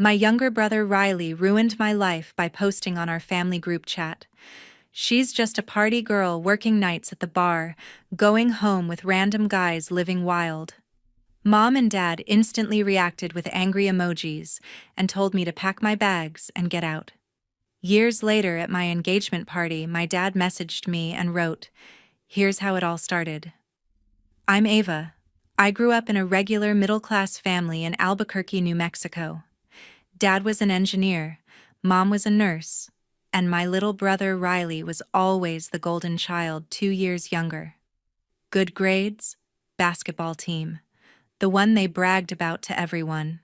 My younger brother Riley ruined my life by posting on our family group chat. She's just a party girl working nights at the bar, going home with random guys living wild. Mom and Dad instantly reacted with angry emojis and told me to pack my bags and get out. Years later at my engagement party, my dad messaged me and wrote, "Here's how it all started. I'm Ava. I grew up in a regular middle-class family in Albuquerque, New Mexico. Dad was an engineer, Mom was a nurse, and my little brother Riley was always the golden child, 2 years younger. Good grades, basketball team, the one they bragged about to everyone.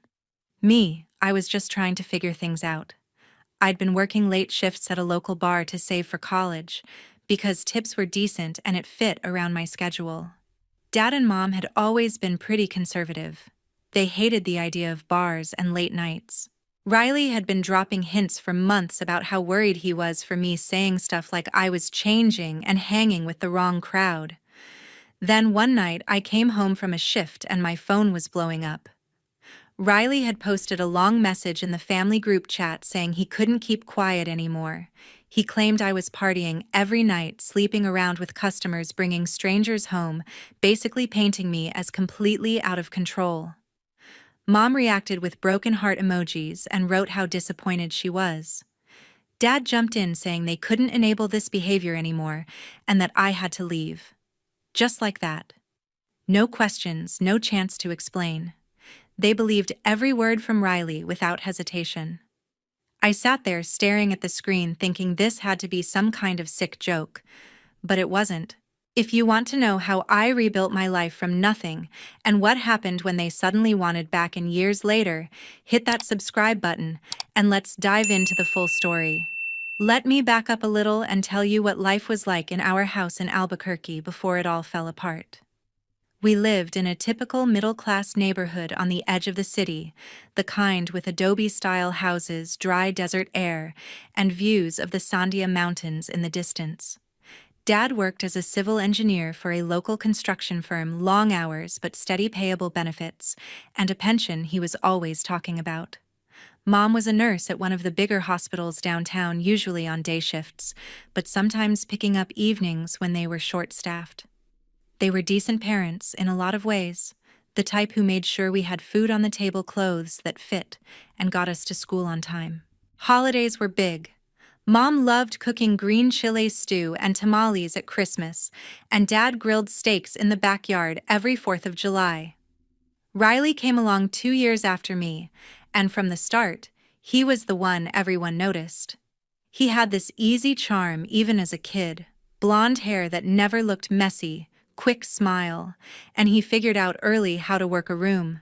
Me, I was just trying to figure things out. I'd been working late shifts at a local bar to save for college, because tips were decent and it fit around my schedule. Dad and Mom had always been pretty conservative. They hated the idea of bars and late nights. Riley had been dropping hints for months about how worried he was for me saying stuff like I was changing and hanging with the wrong crowd. Then one night I came home from a shift and my phone was blowing up. Riley had posted a long message in the family group chat saying he couldn't keep quiet anymore. He claimed I was partying every night, sleeping around with customers, bringing strangers home, basically painting me as completely out of control. Mom reacted with broken heart emojis and wrote how disappointed she was. Dad jumped in saying they couldn't enable this behavior anymore and that I had to leave. Just like that. No questions, no chance to explain. They believed every word from Riley without hesitation. I sat there staring at the screen thinking this had to be some kind of sick joke, but it wasn't. If you want to know how I rebuilt my life from nothing and what happened when they suddenly wanted back in years later, hit that subscribe button and let's dive into the full story. Let me back up a little and tell you what life was like in our house in Albuquerque before it all fell apart. We lived in a typical middle-class neighborhood on the edge of the city, the kind with adobe-style houses, dry desert air, and views of the Sandia Mountains in the distance. Dad worked as a civil engineer for a local construction firm, long hours but steady payable benefits, and a pension he was always talking about. Mom was a nurse at one of the bigger hospitals downtown, usually on day shifts, but sometimes picking up evenings when they were short-staffed. They were decent parents in a lot of ways, the type who made sure we had food on the table, clothes that fit, and got us to school on time. Holidays were big. Mom loved cooking green chile stew and tamales at Christmas, and Dad grilled steaks in the backyard every 4th of July. Riley came along 2 years after me, and from the start, he was the one everyone noticed. He had this easy charm even as a kid, blonde hair that never looked messy, quick smile, and he figured out early how to work a room.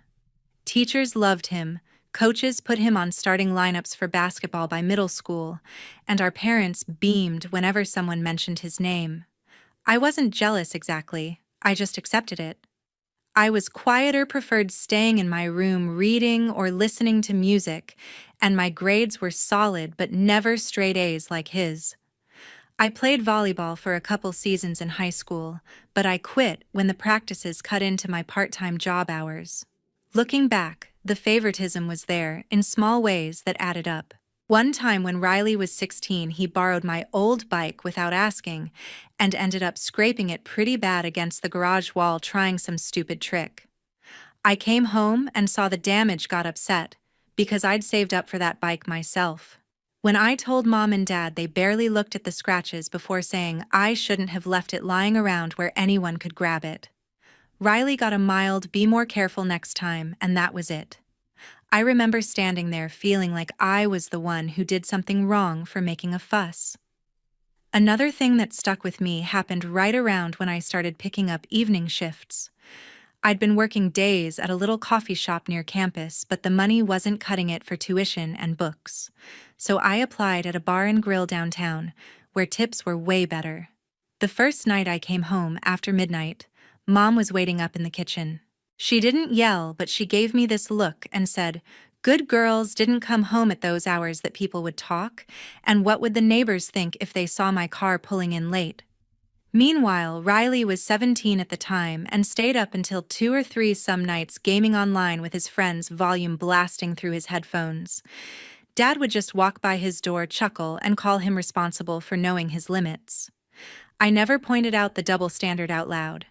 Teachers loved him, coaches put him on starting lineups for basketball by middle school, and our parents beamed whenever someone mentioned his name. I wasn't jealous exactly, I just accepted it. I was quieter, preferred staying in my room reading or listening to music, and my grades were solid but never straight A's like his. I played volleyball for a couple seasons in high school, but I quit when the practices cut into my part-time job hours. Looking back, the favoritism was there in small ways that added up. One time when Riley was 16, he borrowed my old bike without asking and ended up scraping it pretty bad against the garage wall trying some stupid trick. I came home and saw the damage, got upset, because I'd saved up for that bike myself. When I told Mom and Dad, they barely looked at the scratches before saying I shouldn't have left it lying around where anyone could grab it. Riley got a mild "be more careful next time," and that was it. I remember standing there feeling like I was the one who did something wrong for making a fuss. Another thing that stuck with me happened right around when I started picking up evening shifts. I'd been working days at a little coffee shop near campus, but the money wasn't cutting it for tuition and books. So I applied at a bar and grill downtown, where tips were way better. The first night I came home after midnight, Mom was waiting up in the kitchen. She didn't yell, but she gave me this look and said, "Good girls didn't come home at those hours that people would talk, and what would the neighbors think if they saw my car pulling in late?" Meanwhile, Riley was 17 at the time and stayed up until 2 or 3 some nights gaming online with his friends, volume blasting through his headphones. Dad would just walk by his door, chuckle, and call him responsible for knowing his limits. I never pointed out the double standard out loud.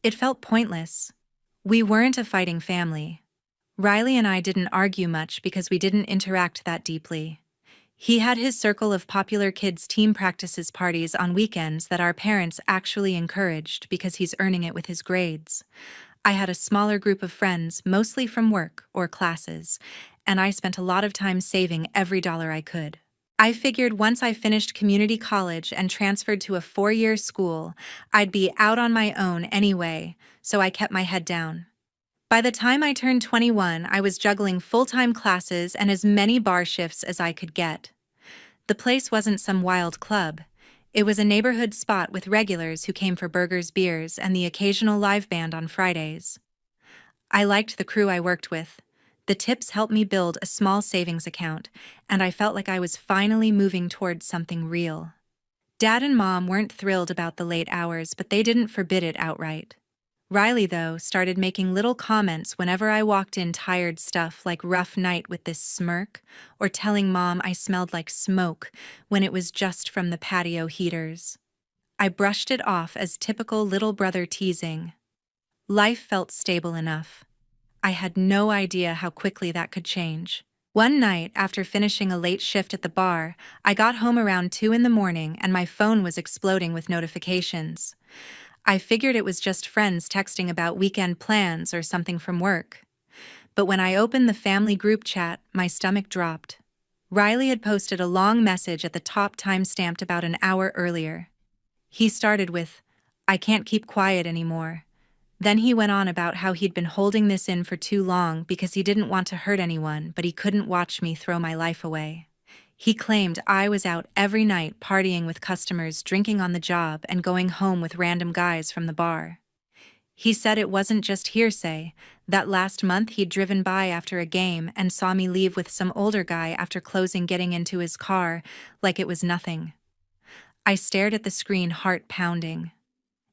It felt pointless. We weren't a fighting family. Riley and I didn't argue much because we didn't interact that deeply. He had his circle of popular kids' team practices parties on weekends that our parents actually encouraged because he's earning it with his grades. I had a smaller group of friends, mostly from work or classes, and I spent a lot of time saving every dollar I could. I figured once I finished community college and transferred to a 4-year school, I'd be out on my own anyway, so I kept my head down. By the time I turned 21, I was juggling full-time classes and as many bar shifts as I could get. The place wasn't some wild club. It was a neighborhood spot with regulars who came for burgers, beers, and the occasional live band on Fridays. I liked the crew I worked with. The tips helped me build a small savings account, and I felt like I was finally moving towards something real. Dad and Mom weren't thrilled about the late hours, but they didn't forbid it outright. Riley, though, started making little comments whenever I walked in, tired stuff like rough night with this smirk, or telling Mom I smelled like smoke when it was just from the patio heaters. I brushed it off as typical little brother teasing. Life felt stable enough. I had no idea how quickly that could change. One night, after finishing a late shift at the bar, I got home around 2 in the morning and my phone was exploding with notifications. I figured it was just friends texting about weekend plans or something from work. But when I opened the family group chat, my stomach dropped. Riley had posted a long message at the top, time-stamped about an hour earlier. He started with, "I can't keep quiet anymore." Then he went on about how he'd been holding this in for too long because he didn't want to hurt anyone, but he couldn't watch me throw my life away. He claimed I was out every night partying with customers, drinking on the job, and going home with random guys from the bar. He said it wasn't just hearsay, that last month he'd driven by after a game and saw me leave with some older guy after closing, getting into his car like it was nothing. I stared at the screen, heart pounding.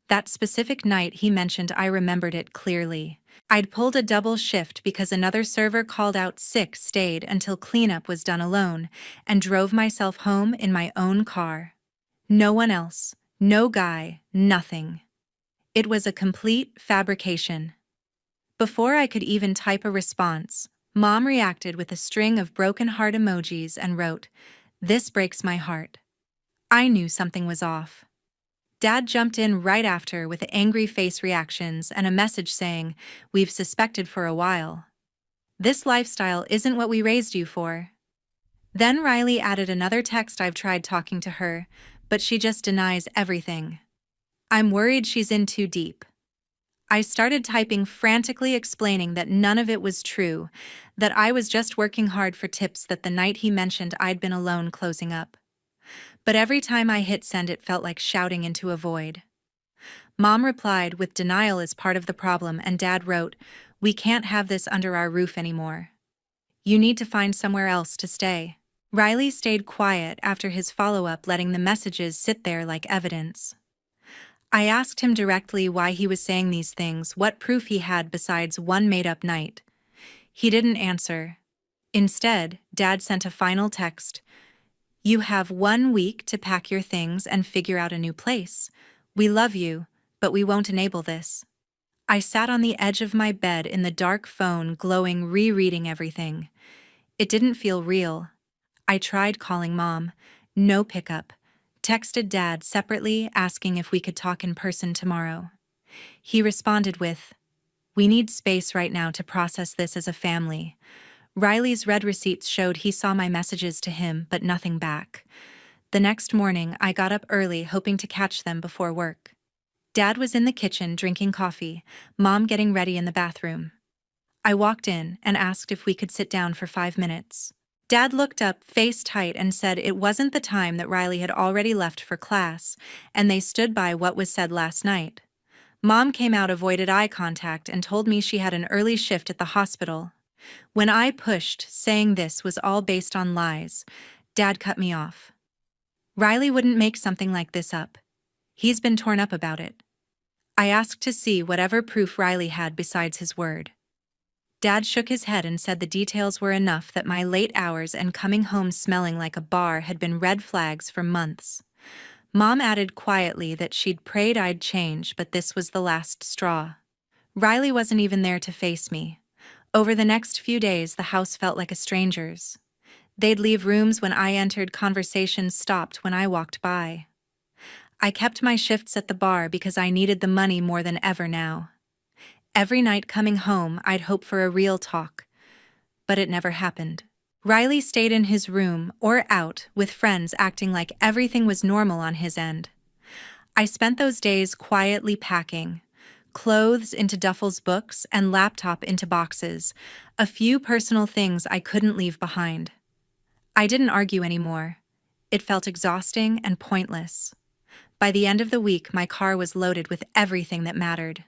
That specific night he mentioned, I remembered it clearly. I'd pulled a double shift because another server called out sick, stayed until cleanup was done alone, and drove myself home in my own car. No one else, no guy, nothing. It was a complete fabrication. Before I could even type a response, Mom reacted with a string of broken heart emojis and wrote, "This breaks my heart." I knew something was off. Dad jumped in right after with angry face reactions and a message saying, "We've suspected for a while. This lifestyle isn't what we raised you for." Then Riley added another text, "I've tried talking to her, but she just denies everything. I'm worried she's in too deep." I started typing frantically, explaining that none of it was true, that I was just working hard for tips, that the night he mentioned I'd been alone closing up. But every time I hit send, it felt like shouting into a void. Mom replied with denial is part of the problem, and Dad wrote, "We can't have this under our roof anymore. You need to find somewhere else to stay." Riley stayed quiet after his follow-up, letting the messages sit there like evidence. I asked him directly why he was saying these things, what proof he had besides one made-up night. He didn't answer. Instead, Dad sent a final text. "You have 1 week to pack your things and figure out a new place. We love you, but we won't enable this." I sat on the edge of my bed in the dark, phone glowing, rereading everything. It didn't feel real. I tried calling Mom. No pickup. Texted Dad separately, asking if we could talk in person tomorrow. He responded with, "We need space right now to process this as a family." Riley's read receipts showed he saw my messages to him, but nothing back. The next morning, I got up early, hoping to catch them before work. Dad was in the kitchen drinking coffee, Mom getting ready in the bathroom. I walked in and asked if we could sit down for 5 minutes. Dad looked up, face tight, and said it wasn't the time, that Riley had already left for class, and they stood by what was said last night. Mom came out, avoided eye contact, and told me she had an early shift at the hospital. When I pushed, saying this was all based on lies, Dad cut me off. Riley wouldn't make something like this up. He's been torn up about it. I asked to see whatever proof Riley had besides his word. Dad shook his head and said the details were enough that my late hours and coming home smelling like a bar had been red flags for months. Mom added quietly that she'd prayed I'd change, but this was the last straw. Riley wasn't even there to face me. Over the next few days, the house felt like a stranger's. They'd leave rooms when I entered, conversations stopped when I walked by. I kept my shifts at the bar because I needed the money more than ever now. Every night coming home, I'd hope for a real talk, but it never happened. Riley stayed in his room or out with friends, acting like everything was normal on his end. I spent those days quietly packing, clothes into duffels, books, and laptop into boxes, a few personal things I couldn't leave behind. I didn't argue anymore. It felt exhausting and pointless. By the end of the week, my car was loaded with everything that mattered.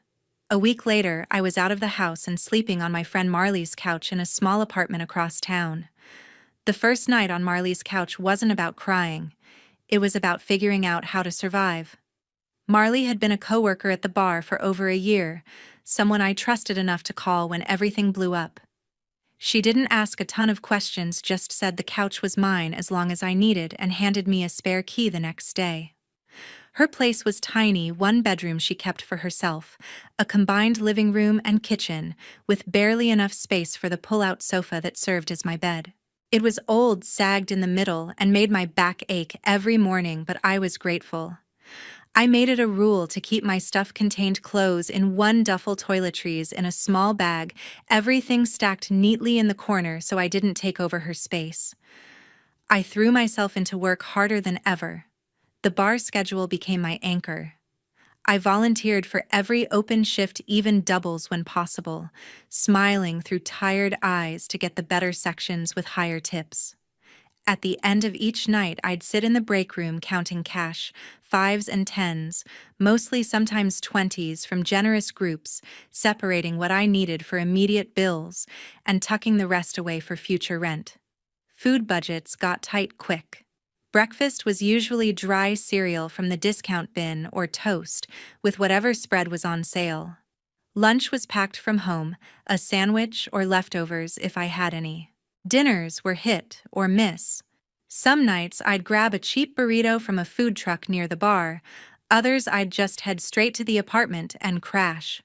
A week later, I was out of the house and sleeping on my friend Marley's couch in a small apartment across town. The first night on Marley's couch wasn't about crying. It was about figuring out how to survive. Marley had been a coworker at the bar for over a year, someone I trusted enough to call when everything blew up. She didn't ask a ton of questions, just said the couch was mine as long as I needed and handed me a spare key the next day. Her place was tiny, one bedroom she kept for herself, a combined living room and kitchen, with barely enough space for the pull-out sofa that served as my bed. It was old, sagged in the middle, and made my back ache every morning, but I was grateful. I made it a rule to keep my stuff-contained clothes in one duffel, toiletries in a small bag, everything stacked neatly in the corner so I didn't take over her space. I threw myself into work harder than ever. The bar schedule became my anchor. I volunteered for every open shift, even doubles when possible, smiling through tired eyes to get the better sections with higher tips. At the end of each night, I'd sit in the break room counting cash, 5s and 10s, mostly sometimes 20s from generous groups, separating what I needed for immediate bills and tucking the rest away for future rent. Food budgets got tight quick. Breakfast was usually dry cereal from the discount bin or toast, with whatever spread was on sale. Lunch was packed from home, a sandwich or leftovers if I had any. Dinners were hit or miss. Some nights I'd grab a cheap burrito from a food truck near the bar, others I'd just head straight to the apartment and crash.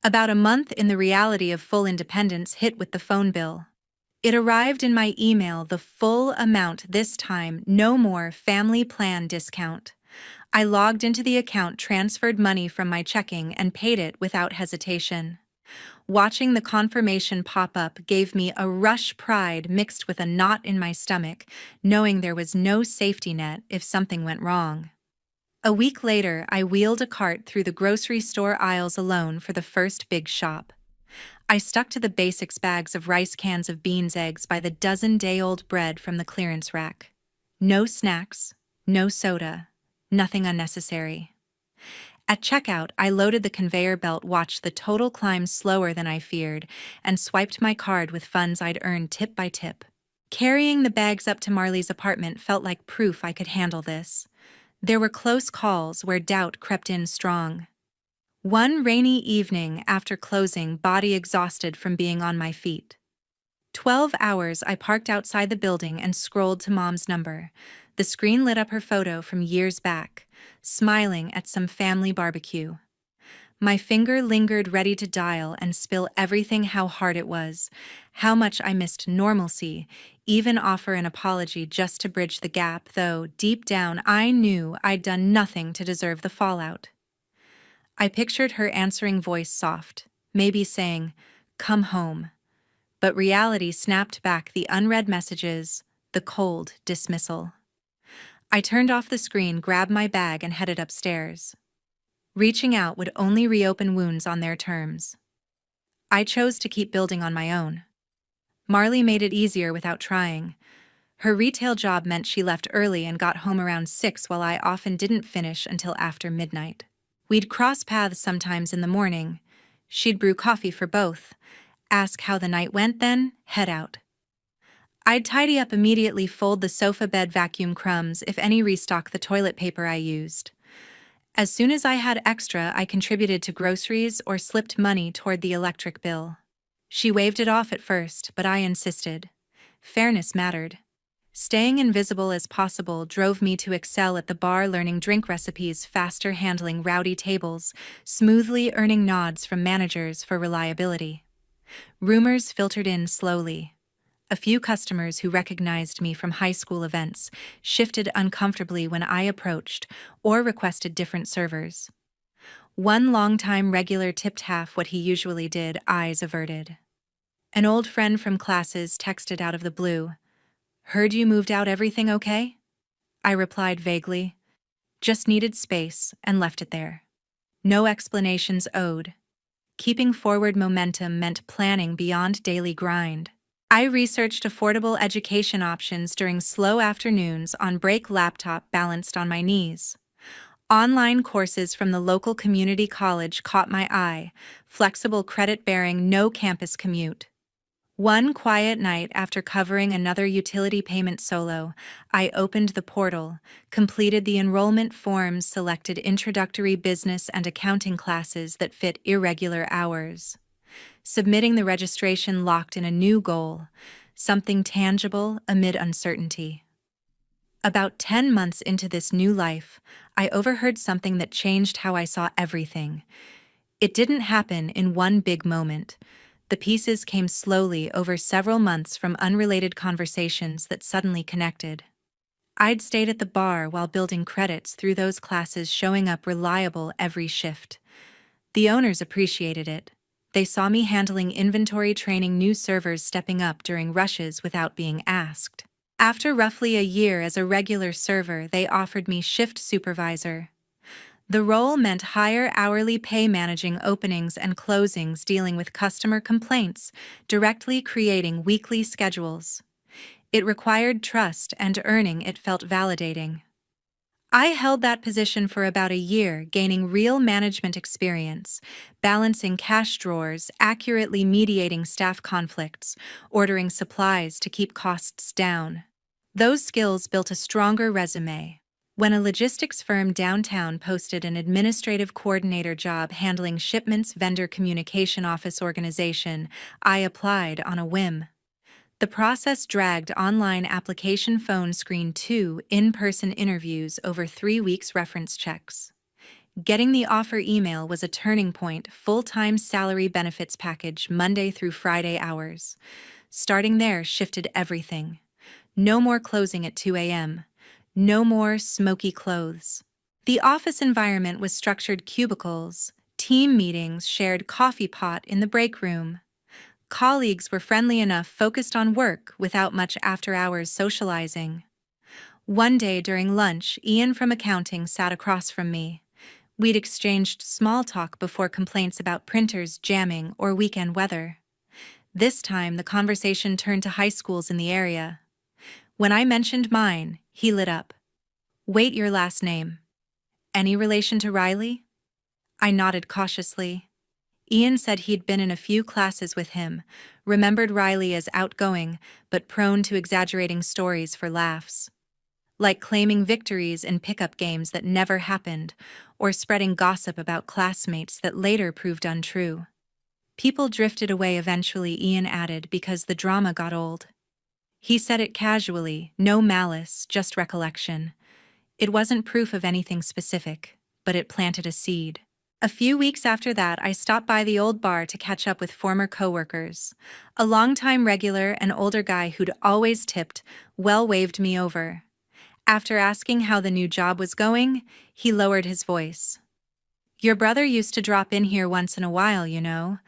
About a month in, the reality of full independence hit with the phone bill. It arrived in my email, the full amount this time, no more family plan discount. I logged into the account, transferred money from my checking, and paid it without hesitation. Watching the confirmation pop up gave me a rush pride mixed with a knot in my stomach, knowing there was no safety net if something went wrong. A week later, I wheeled a cart through the grocery store aisles alone for the first big shop. I stuck to the basics: bags of rice, cans of beans, eggs, by the dozen, day-old bread from the clearance rack. No snacks, no soda, nothing unnecessary. At checkout, I loaded the conveyor belt, watched the total climb slower than I feared, and swiped my card with funds I'd earned tip by tip. Carrying the bags up to Marley's apartment felt like proof I could handle this. There were close calls where doubt crept in strong. One rainy evening after closing, body exhausted from being on my feet. 12 hours, I parked outside the building and scrolled to Mom's number. The screen lit up her photo from years back, smiling at some family barbecue. My finger lingered, ready to dial and spill everything: how hard it was, how much I missed normalcy, even offer an apology just to bridge the gap, though deep down I knew I'd done nothing to deserve the fallout. I pictured her answering voice, soft, maybe saying, "Come home." But reality snapped back the unread messages, the cold dismissal. I turned off the screen, grabbed my bag, and headed upstairs. Reaching out would only reopen wounds on their terms. I chose to keep building on my own. Marley made it easier without trying. Her retail job meant she left early and got home around 6, while I often didn't finish until after midnight. We'd cross paths sometimes in the morning. She'd brew coffee for both, ask how the night went, then head out. I'd tidy up immediately, fold the sofa bed, vacuum crumbs, if any, restock the toilet paper I used. As soon as I had extra, I contributed to groceries or slipped money toward the electric bill. She waved it off at first, but I insisted. Fairness mattered. Staying invisible as possible drove me to excel at the bar, learning drink recipes faster, handling rowdy tables, smoothly earning nods from managers for reliability. Rumors filtered in slowly. A few customers who recognized me from high school events shifted uncomfortably when I approached or requested different servers. One longtime regular tipped half what he usually did, eyes averted. An old friend from classes texted out of the blue, "Heard you moved out, everything okay?" I replied vaguely, "Just needed space," and left it there. No explanations owed. Keeping forward momentum meant planning beyond daily grind. I researched affordable education options during slow afternoons on break, laptop balanced on my knees. Online courses from the local community college caught my eye, flexible credit-bearing, no campus commute. One quiet night after covering another utility payment solo, I opened the portal, completed the enrollment forms, selected introductory business and accounting classes that fit irregular hours. Submitting the registration locked in a new goal, something tangible amid uncertainty. About 10 months into this new life, I overheard something that changed how I saw everything. It didn't happen in one big moment. The pieces came slowly over several months from unrelated conversations that suddenly connected. I'd stayed at the bar while building credits through those classes, showing up reliable every shift. The owners appreciated it. They saw me handling inventory, training new servers, stepping up during rushes without being asked. After roughly a year as a regular server, they offered me shift supervisor. The role meant higher hourly pay, managing openings and closings, dealing with customer complaints, directly creating weekly schedules. It required trust, and earning it felt validating. I held that position for about a year, gaining real management experience, balancing cash drawers, accurately mediating staff conflicts, ordering supplies to keep costs down. Those skills built a stronger resume. When a logistics firm downtown posted an administrative coordinator job handling shipments, vendor communication, office organization, I applied on a whim. The process dragged: online application, phone screen, 2 in-person interviews, over 3 weeks, reference checks. Getting the offer email was a turning point: full-time salary, benefits package, Monday through Friday hours. Starting there shifted everything. No more closing at 2 a.m. No more smoky clothes. The office environment was structured: cubicles, team meetings, shared coffee pot in the break room. Colleagues were friendly enough, focused on work without much after-hours socializing. One day during lunch, Ian from accounting sat across from me. We'd exchanged small talk before complaints about printers jamming or weekend weather. This time, the conversation turned to high schools in the area. When I mentioned mine, he lit up. "Wait, your last name? Any relation to Riley?" I nodded cautiously. Ian said he'd been in a few classes with him, remembered Riley as outgoing but prone to exaggerating stories for laughs. Like claiming victories in pickup games that never happened, or spreading gossip about classmates that later proved untrue. People drifted away eventually, Ian added, because the drama got old. He said it casually, no malice, just recollection. It wasn't proof of anything specific, but it planted a seed. A few weeks after that, I stopped by the old bar to catch up with former coworkers. A longtime regular, an older guy who'd always tipped, waved me over. After asking how the new job was going, he lowered his voice. "Your brother used to drop in here once in a while, you know.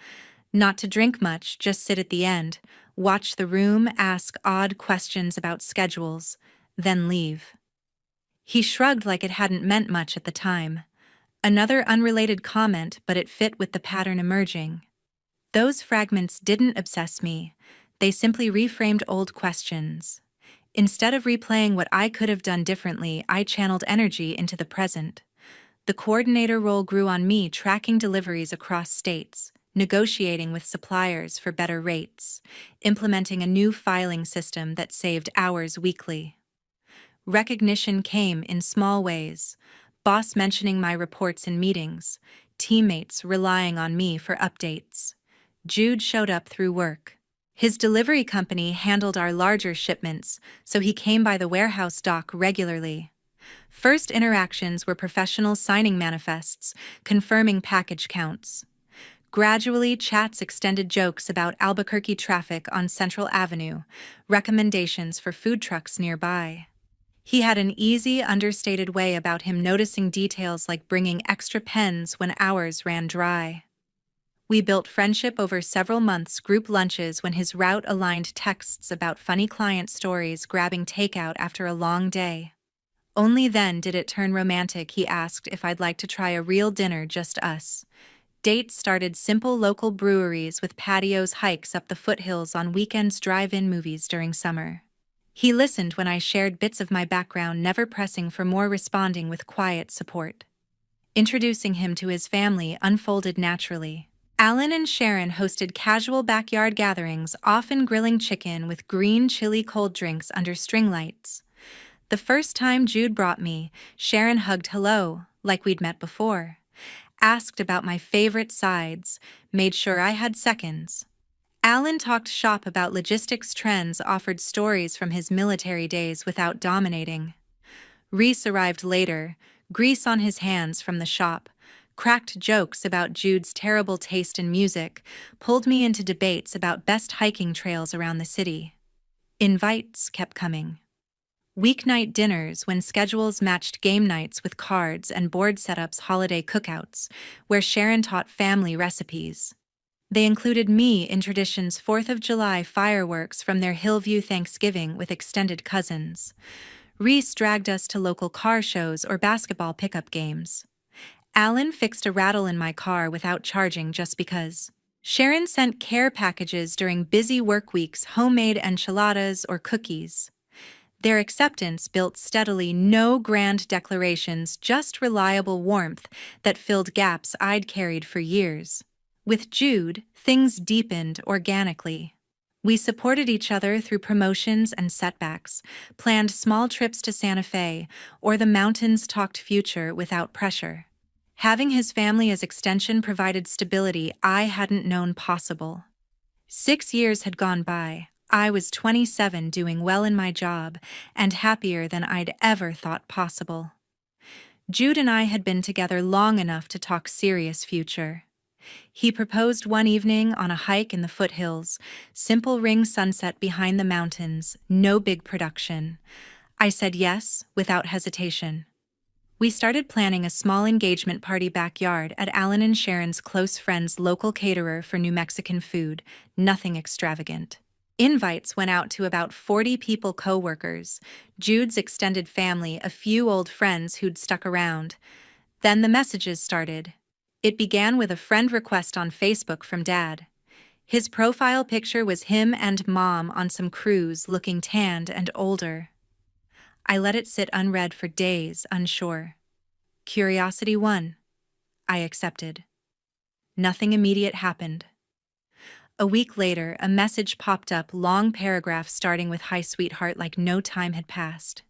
Not to drink much, just sit at the end, watch the room, ask odd questions about schedules, then leave." He shrugged like it hadn't meant much at the time. Another unrelated comment, but it fit with the pattern emerging. Those fragments didn't obsess me. They simply reframed old questions. Instead of replaying what I could have done differently, I channeled energy into the present. The coordinator role grew on me, tracking deliveries across states, negotiating with suppliers for better rates, implementing a new filing system that saved hours weekly. Recognition came in small ways: boss mentioning my reports in meetings, teammates relying on me for updates. Jude showed up through work. His delivery company handled our larger shipments, so he came by the warehouse dock regularly. First interactions were professional signing manifests, confirming package counts. Gradually, chats extended jokes about Albuquerque traffic on Central Avenue, recommendations for food trucks nearby. He had an easy, understated way about him noticing details like bringing extra pens when ours ran dry. We built friendship over several months' group lunches when his route-aligned texts about funny client stories grabbing takeout after a long day. Only then did it turn romantic. He asked if I'd like to try a real dinner, just us. Dates started simple local breweries with patios, hikes up the foothills on weekends, drive-in movies during summer. He listened when I shared bits of my background, never pressing for more, responding with quiet support. Introducing him to his family unfolded naturally. Alan and Sharon hosted casual backyard gatherings, often grilling chicken with green chili cold drinks under string lights. The first time Jude brought me, Sharon hugged hello, like we'd met before. Asked about my favorite sides, made sure I had seconds. Alan talked shop about logistics trends, offered stories from his military days without dominating. Reese arrived later, grease on his hands from the shop, cracked jokes about Jude's terrible taste in music, pulled me into debates about best hiking trails around the city. Invites kept coming. Weeknight dinners, when schedules matched game nights with cards and board setups, holiday cookouts, where Sharon taught family recipes. They included me in traditions, 4th of July fireworks from their Hillview Thanksgiving with extended cousins. Reese dragged us to local car shows or basketball pickup games. Alan fixed a rattle in my car without charging just because. Sharon sent care packages during busy work weeks, homemade enchiladas or cookies. Their acceptance built steadily, no grand declarations, just reliable warmth that filled gaps I'd carried for years. With Jude, things deepened organically. We supported each other through promotions and setbacks, planned small trips to Santa Fe or the mountains, talked future without pressure. Having his family as extension provided stability I hadn't known possible. 6 years had gone by. I was 27, doing well in my job, and happier than I'd ever thought possible. Jude and I had been together long enough to talk serious future. He proposed one evening on a hike in the foothills, simple ring sunset behind the mountains, no big production. I said yes, without hesitation. We started planning a small engagement party backyard at Alan and Sharon's close friend's local caterer for New Mexican food, nothing extravagant. Invites went out to about 40 people, co-workers, Jude's extended family, a few old friends who'd stuck around. Then the messages started. It began with a friend request on Facebook from Dad. His profile picture was him and Mom on some cruise, looking tanned and older. I let it sit unread for days, unsure. Curiosity won. I accepted. Nothing immediate happened. A week later, a message popped up, long paragraph starting with "Hi sweetheart," like no time had passed.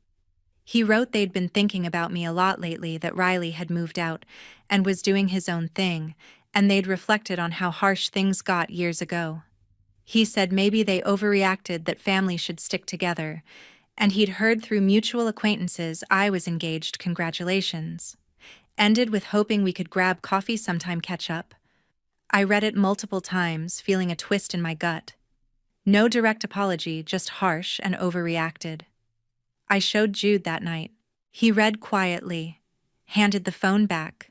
He wrote they'd been thinking about me a lot lately, that Riley had moved out and was doing his own thing, and they'd reflected on how harsh things got years ago. He said maybe they overreacted, that family should stick together, and he'd heard through mutual acquaintances I was engaged. Congratulations. Ended with hoping we could grab coffee sometime, catch up. I read it multiple times, feeling a twist in my gut. No direct apology, just harsh and overreacted. I showed Jude that night. He read quietly, handed the phone back,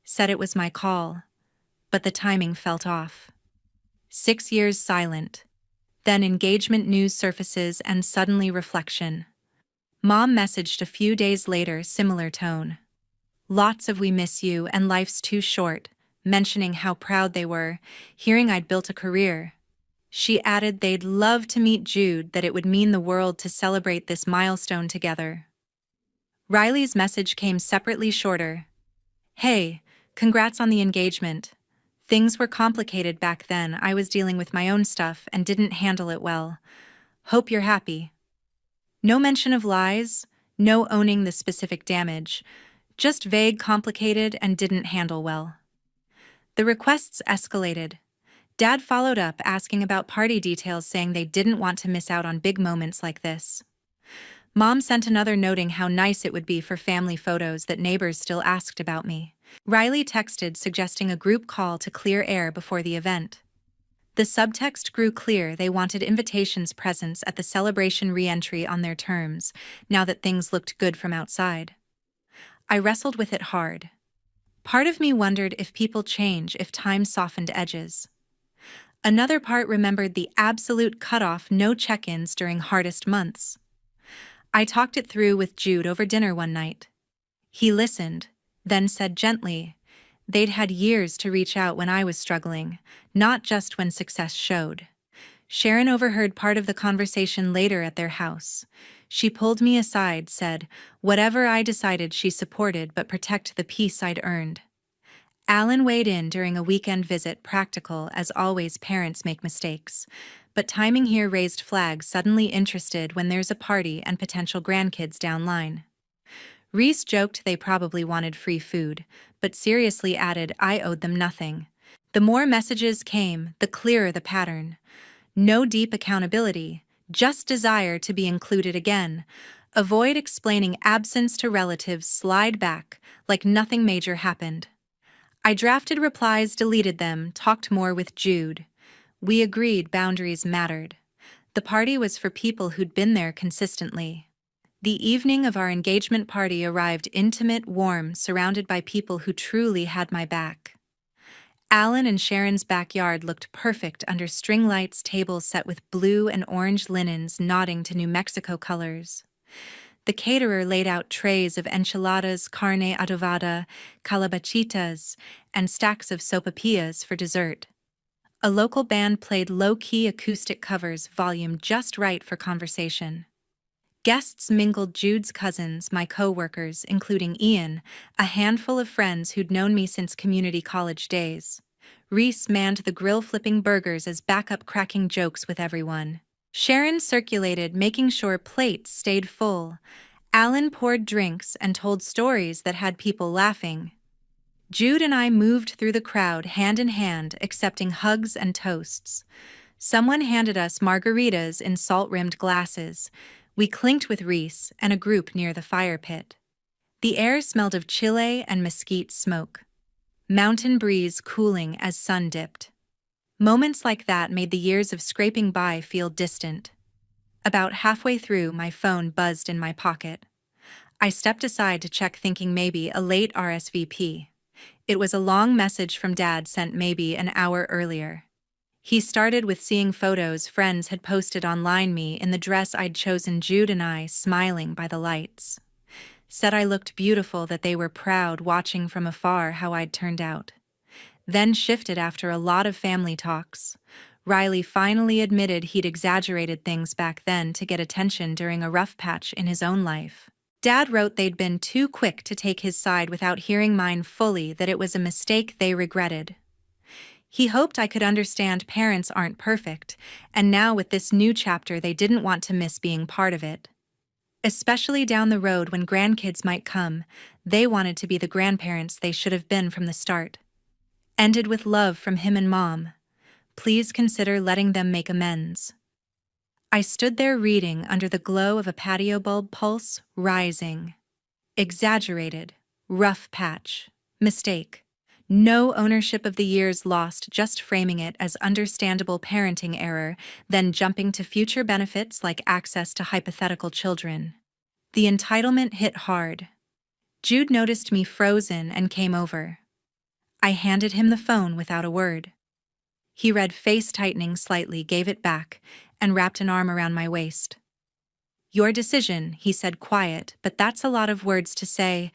said it was my call, but the timing felt off. 6 years silent. Then engagement news surfaces and suddenly reflection. Mom messaged a few days later, similar tone. Lots of "we miss you" and "life's too short," mentioning how proud they were, hearing I'd built a career. She added they'd love to meet Jude, that it would mean the world to celebrate this milestone together. Riley's message came separately, shorter. "Hey, congrats on the engagement. Things were complicated back then. I was dealing with my own stuff and didn't handle it well. Hope you're happy." No mention of lies, no owning the specific damage, Just vague, complicated, and didn't handle well. The requests escalated. Dad followed up asking about party details, saying they didn't want to miss out on big moments like this. Mom sent another noting how nice it would be for family photos that neighbors still asked about me. Riley texted suggesting a group call to clear air before the event. The subtext grew clear: they wanted invitations, presents at the celebration, re-entry on their terms, now that things looked good from outside. I wrestled with it hard. Part of me wondered if people change, if time softened edges. Another part remembered the absolute cutoff: no check-ins during hardest months. I talked it through with Jude over dinner one night. He listened, then said gently, they'd had years to reach out when I was struggling, not just when success showed. Sharon overheard part of the conversation later at their house. She pulled me aside, said, whatever I decided she supported, but protect the peace I'd earned. Alan weighed in during a weekend visit, practical, as always. Parents make mistakes. But timing here raised flags: suddenly interested when there's a party and potential grandkids downline. Reese joked they probably wanted free food, but seriously added I owed them nothing. The more messages came, the clearer the pattern. No deep accountability, just desire to be included again. Avoid explaining absence to relatives, slide back, like nothing major happened. I drafted replies, deleted them, talked more with Jude. We agreed boundaries mattered. The party was for people who'd been there consistently. The evening of our engagement party arrived: intimate, warm, surrounded by people who truly had my back. Alan and Sharon's backyard looked perfect under string lights, tables set with blue and orange linens nodding to New Mexico colors. The caterer laid out trays of enchiladas, carne adobada, calabachitas, and stacks of sopapillas for dessert. A local band played low-key acoustic covers, volume just right for conversation. Guests mingled: Jude's cousins, my co-workers, including Ian, a handful of friends who'd known me since community college days. Reese manned the grill, flipping burgers as backup, cracking jokes with everyone. Sharon circulated, making sure plates stayed full. Alan poured drinks and told stories that had people laughing. Jude and I moved through the crowd hand in hand, accepting hugs and toasts. Someone handed us margaritas in salt-rimmed glasses. We clinked with Reese and a group near the fire pit. The air smelled of chile and mesquite smoke. Mountain breeze cooling as sun dipped. Moments like that made the years of scraping by feel distant. About halfway through, my phone buzzed in my pocket. I stepped aside to check, thinking maybe a late RSVP. It was a long message from Dad, sent maybe an hour earlier. He started with seeing photos friends had posted online, me in the dress I'd chosen, Jude and I smiling by the lights. Said I looked beautiful, that they were proud, watching from afar how I'd turned out. Then shifted after a lot of family talks. Riley finally admitted he'd exaggerated things back then to get attention during a rough patch in his own life. Dad wrote they'd been too quick to take his side without hearing mine fully, that it was a mistake they regretted. He hoped I could understand parents aren't perfect, and now with this new chapter they didn't want to miss being part of it. Especially down the road when grandkids might come, they wanted to be the grandparents they should have been from the start. Ended with love from him and Mom. Please consider letting them make amends. I stood there reading under the glow of a patio bulb, pulse rising. Exaggerated, rough patch, mistake. No ownership of the years lost, just framing it as understandable parenting error, then jumping to future benefits like access to hypothetical children. The entitlement hit hard. Jude noticed me frozen and came over. I handed him the phone without a word. He read, face tightening slightly, gave it back, and wrapped an arm around my waist. Your decision, he said, quiet, but that's a lot of words to say.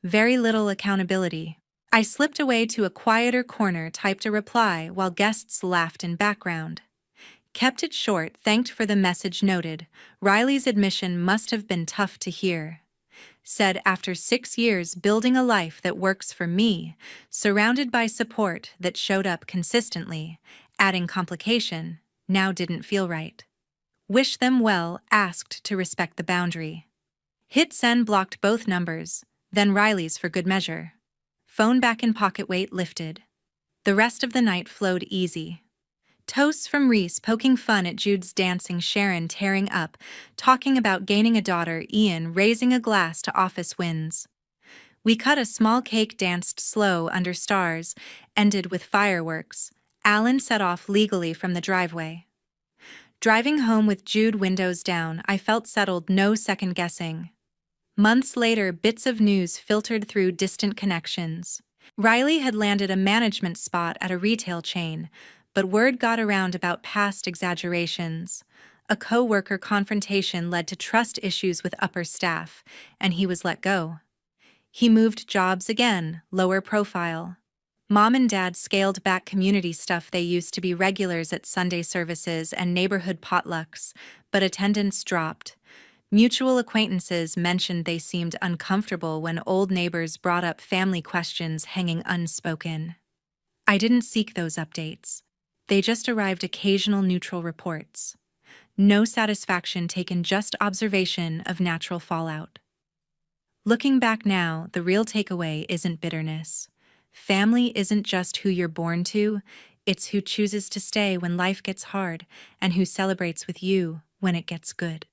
Very little accountability. I slipped away to a quieter corner, typed a reply while guests laughed in background. Kept it short, thanked for the message, noted. Riley's admission must have been tough to hear. Said, after 6 years building a life that works for me, surrounded by support that showed up consistently, adding complication, now didn't feel right. Wish them well, asked to respect the boundary. Hit send, blocked both numbers. then Riley's for good measure. Phone back in pocket, weight lifted. The rest of the night flowed easy. Toasts from Reese poking fun at Jude's dancing, Sharon tearing up, talking about gaining a daughter, Ian raising a glass to office wins. We cut a small cake, danced slow under stars, ended with fireworks. Alan set off legally from the driveway. Driving home with Jude windows down, I felt settled, no second guessing. Months later, bits of news filtered through distant connections. Riley had landed a management spot at a retail chain, but word got around about past exaggerations. A co-worker confrontation led to trust issues with upper staff, and he was let go. He moved jobs again, lower profile. Mom and Dad scaled back community stuff. They used to be regulars at Sunday services and neighborhood potlucks, but attendance dropped. Mutual acquaintances mentioned they seemed uncomfortable when old neighbors brought up family questions hanging unspoken. I didn't seek those updates. They just arrived, occasional neutral reports. No satisfaction taken, just observation of natural fallout. Looking back now, the real takeaway isn't bitterness. Family isn't just who you're born to, it's who chooses to stay when life gets hard and who celebrates with you when it gets good.